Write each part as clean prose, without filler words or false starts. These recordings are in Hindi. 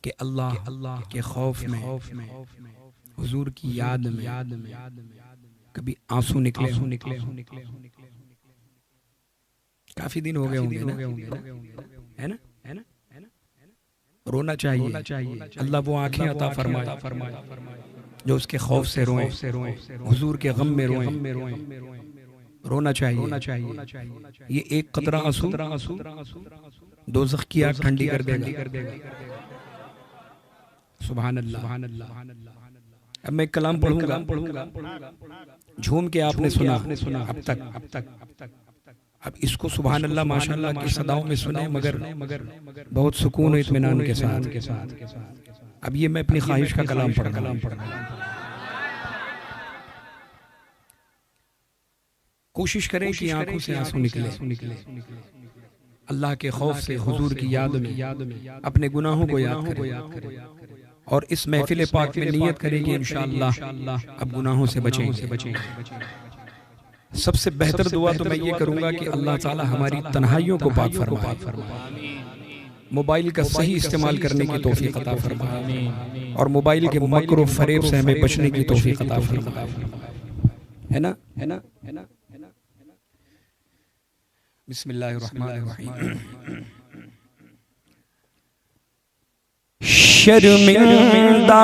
कि अल्लाह के खौफ में, हुजूर की याद में कभी आंसू निकले काफी दिन हो गए होंगे, है ना? रोना चाहिए। अल्लाह वो आंखें अता फरमाए जो उसके खौफ से रोएं, हुजूर के गम में रोएं। रोना चाहिए। ये एक कतरा आंसू दोज़ख की आग ठंडी कर देगा। सुभान अल्लाह। अब मैं कलाम पढ़ूंगा, झूम के आपने सुना अब तक। अब इसको सुभान अल्लाह माशाअल्लाह की सदाओं में सुने, मगर बहुत सुकून और इत्मीनान के साथ। अब ये मैं अपनी ख्वाहिश का कलाम पढ़ रहा हूं। कोशिश करें कि आंखों से आंसू निकले। अल्लाह के खौफ से, हुजूर की याद में अपने गुनाहों को याद करें और इस महफिल पाक में नियत करें कि इंशाअल्लाह अब गुनाहों से बचेंगे। सबसे बेहतर दुआ तो मैं ये करूंगा कि अल्लाह ताला हमारी तन्हाइयों को पाक फरमाए, मोबाइल का सही इस्तेमाल करने की तौफीक अता फरमाए और मोबाइल के मकर व फरेब से हमें बचने की तौफीक अता फरमाए। है ना? बिस्मिल्लाहिर्रहमानिर्रहीम। शर्मिंदा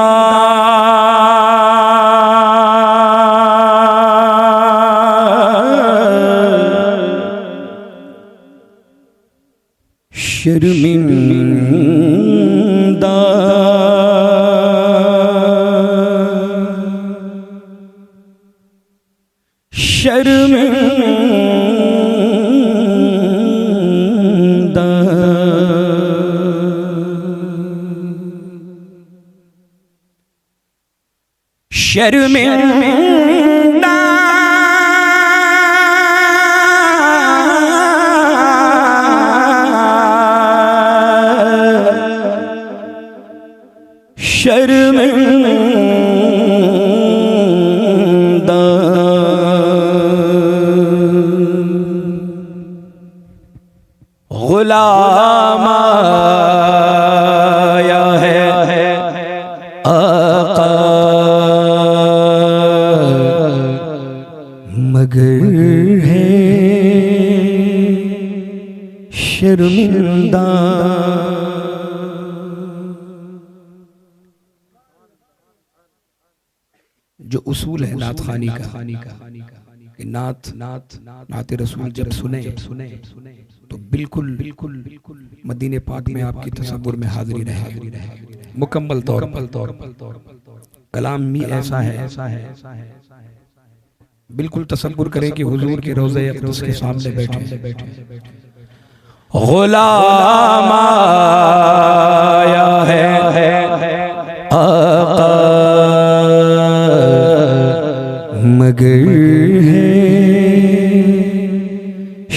शर्मिंदा गुलाम आया है आका, मगर है शर्मिंदा। जो उसूल है नात खानी का कि नात रसूल जब सुने तो बिल्कुल मदीने पाक में आपकी तसव्वुर में हाजिरी रहे मुकम्मल तौर पर। कलाम भी ऐसा है बिल्कुल तसव्वुर करें कि हुजूर के रोज़े अक़दस के सामने बैठे। गुलाम आया है आका, मगर है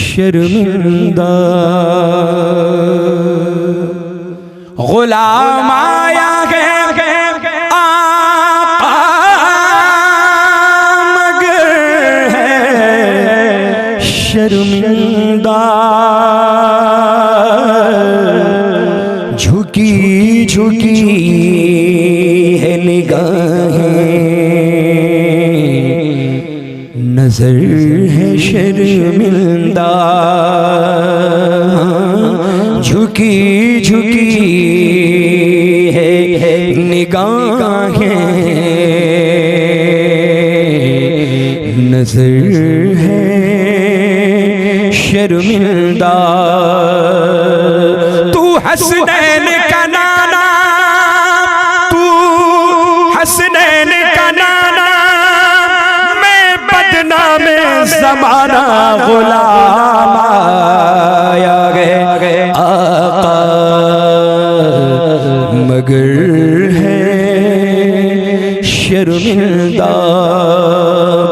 शर्मिंदा। गुलाम आया है आका, मगर है शर्मिंदा। झुकी है निगाहें, नजर है शर्मिंदा। झुकी है निगाहें, नजर है शर्मिंदा। तू हसनैन का नाना, तू हसनैन का नाना, मैं बदनाम ज़माना। गुलाम आया गए आका, मगर है शर्मिंदा।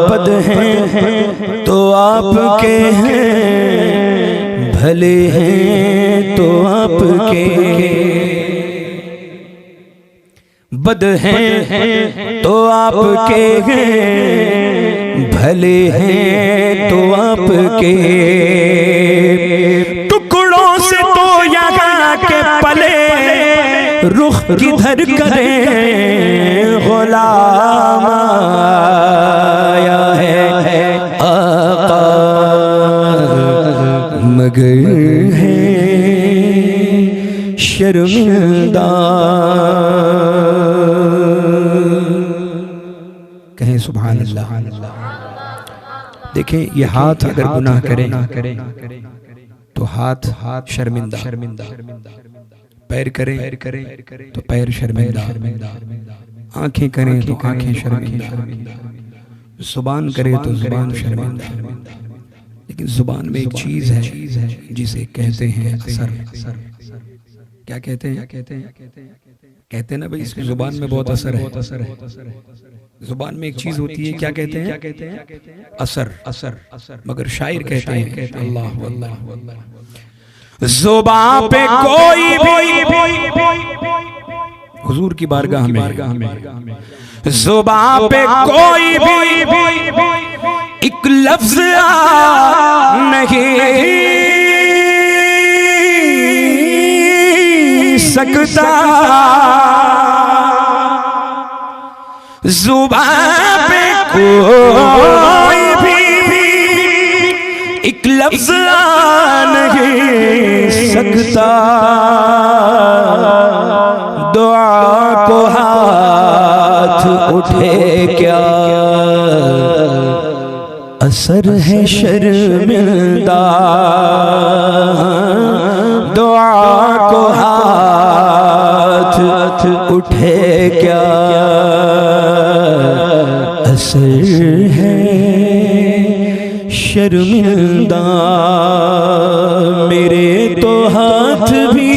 बद हैं तो आपके हैं, भले हैं तो आपके। बद हैं तो आपके हैं, भले हैं तो आपके। टुकड़ों से तो यहाँ के किधर करें गुलाम आया है आका मगर है शर्मिंदा। कहें सुभान अल्लाह। देखें ये हाथ अगर गुनाह करें तो हाथ शर्मिंदा, पैर करें तो पैर शर्मिंदा, आंखें करें तो आंखें शर्मिंदा, जुबान करे तो जुबान शर्मिंदा। लेकिन जुबान में एक चीज है जिसे कहते हैं असर। क्या कहते हैं? कहते हैं ना भाई इसकी जुबान में बहुत असर है। जुबान में एक चीज होती है, क्या कहते हैं? असर। मगर शायर कहते हैं अल्लाह अल्लाह, जुबान पे कोई भी हुजूर की बारगाह में, जुबान पे कोई भी एक लफ्ज नहीं सकता, जुबान पे कोई भी एक लफ्ज नहीं सकता, दुआ को हाथ उठे क्या असर है शर्मिंदा, दुआ को हाथ उठे क्या असर है शर्मिंदा। मेरे तो हाथ भी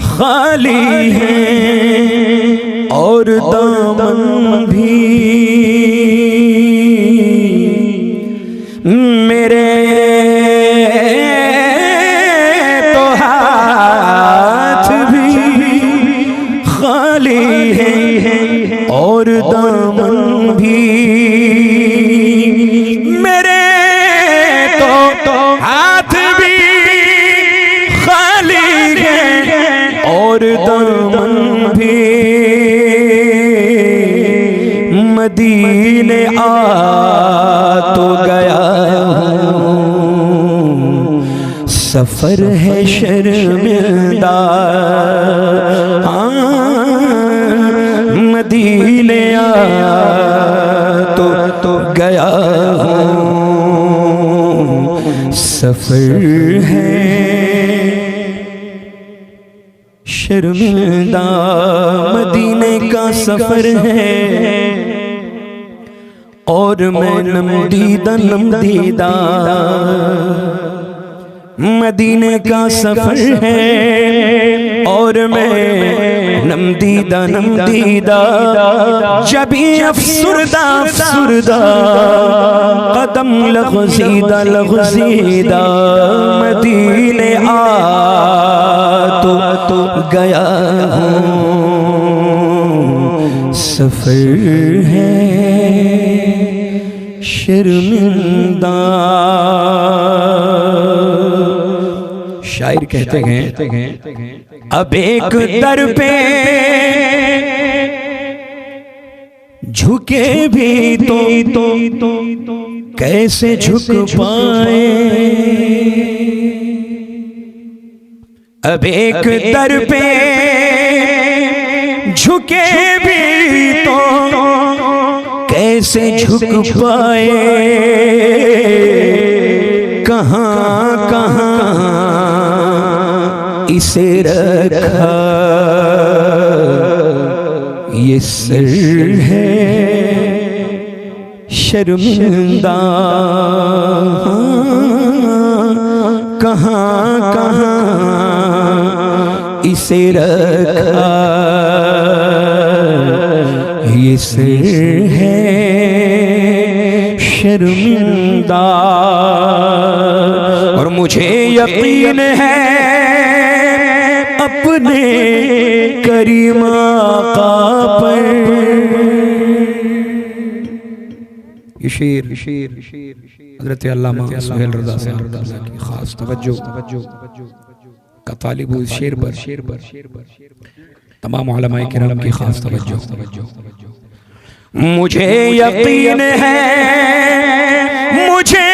खाली हैं और दामन भी, मेरे तो हाथ भी खाली हैं और दामन भी, मेरे तो हाथ भी खाली हैं और दामन भी। मदीने आ तो गया सफर है शर्मिंदा, मदीने आ तो गया सफर है शर्मिंदा। मदीने का सफर है और मैं नमदीदा, मदीने का सफर है और मैं नमदीदा, जब भी अफसुरदा कदम लग़ज़ीदा, मदीने आ तो गया सफर है शर्मिंदा। शायर कहते हैं अब एक दर पे झुके भी तो कैसे झुक पाए, अब एक दर पे झुके भी तो कैसे झुक पाए, कहाँ कहाँ इसे रखा ये सर है शर्मिंदा, कहाँ कहाँ इसे रखा ये सर है शर्मिंदा। और मुझे यकीन है अपने करीम आका पर, ये शेर हज़रत अल्लामा सुहेल रज़ा साहब की खास तवज्जो। का तालिब इस शेर पर तमाम उलमाए किराम की खास तवज्जो। मुझे यकीन है, मुझे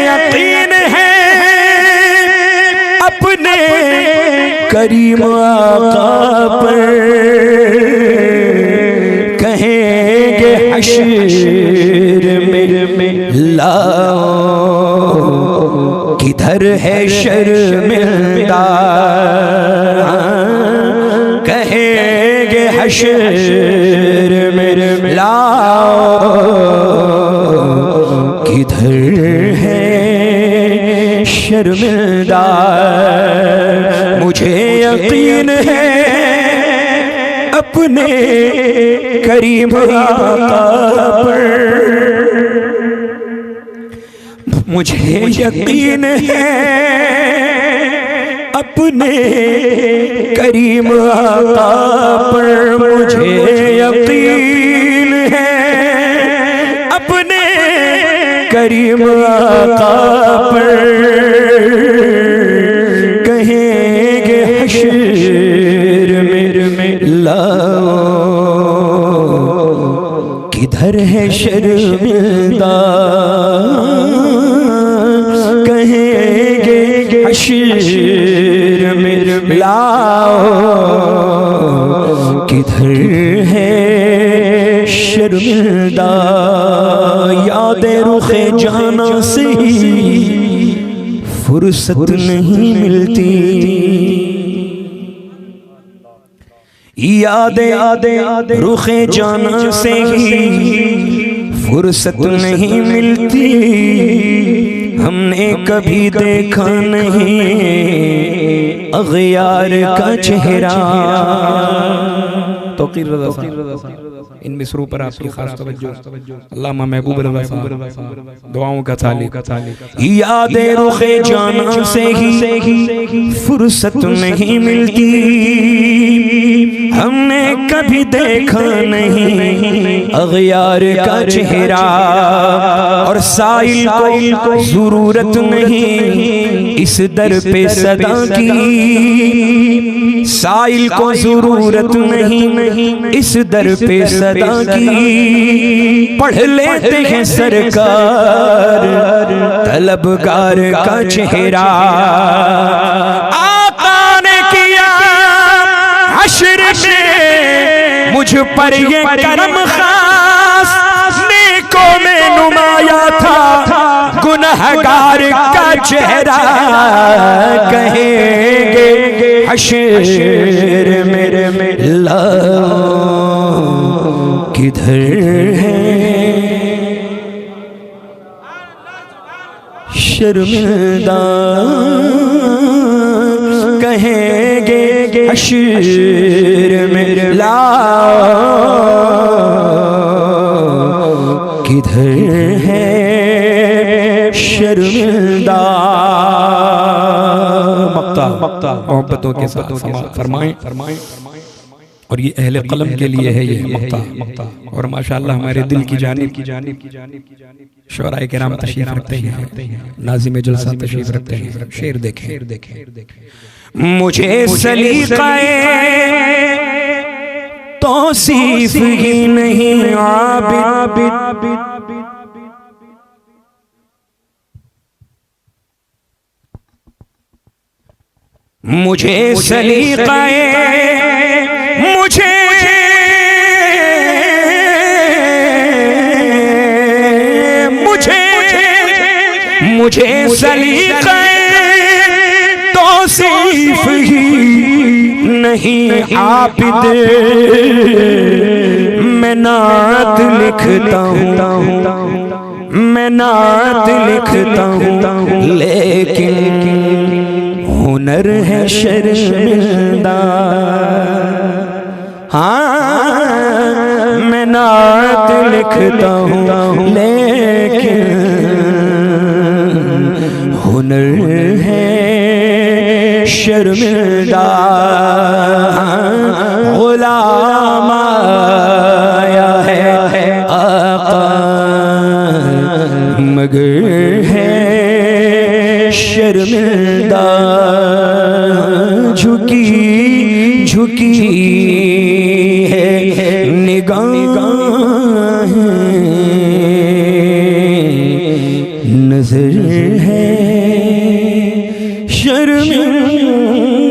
यकीन है अपने करीम आका पर कहेंगे हश्र में लाओ किधर है शर्मिंदा, कहेंगे हश्र में लाओ किधर है शर्मिंदा। मुझे यकीन है अपने करीम आका पर, मुझे यकीन है अपने करीम आका पर, मुझे यकीन है अपने करीम आका पर कहेंगे हश्र में लाओ किधर है शर्मिंदा, कहेंगे हश्र में लाओ किधर है शर्मिंदा। यादें रुखे जाना से ही फुर्सत नहीं मिलती, यादें रुखे जाना से ही फुर्सत नहीं मिलती। हमने कभी देखा नहीं अग़यार का चेहरा। तौक़ीर रज़ा साहब इन मिसरों पर आपकी खास तवज्जो। अल्लामा महबूब रज़ा साहब दुआओं का तालिब। यादें रुखे जाना से ही फुर्सत नहीं मिलती, हमने कभी देखा नहीं अग़यार का चेहरा। और साइल को जरूरत नहीं इस दर पे सदा की, साइल को जरूरत नहीं इस दर पे सदा की। पढ़ लेते हैं सरकार तलबगार का चेहरा। आका ने किया हश्र में मुझ पर ये करम खास, नेकों में नुमाया था गुनहगार का चेहरा। कहेंगे हश्र में लाओ किधर है शर्मिंदा, कहेंगे हश्र में लाओ किधर है शर्मिंदा। मक्ता मोहब्बतों के साथ फरमाएं। और ये अहले कलम के लिए है ये मक्ता। और माशाअल्लाह हमारे दिल की जानिब शुअराए किराम तशरीफ रखते हैं, नाज़िम जलसा तशरीफ रखते हैं। शेर देखें। मुझे सलीक़ाए तौसीफ ही नहीं आबिद, मुझे सलीक़ाए मुझे सलीक़ाए तौसीफ ही नहीं आबिद। मैं नात लिखता हूँ लेकिन हुनर है शर्मिंदा। हाँ मैं नात लिखता हूँ लेकिन हुनर है शर्मिंदा। गुलाम आया है मगर है शर्मिंदा, झुकी झुकी है निगाह, नजर है शर्मिंदा।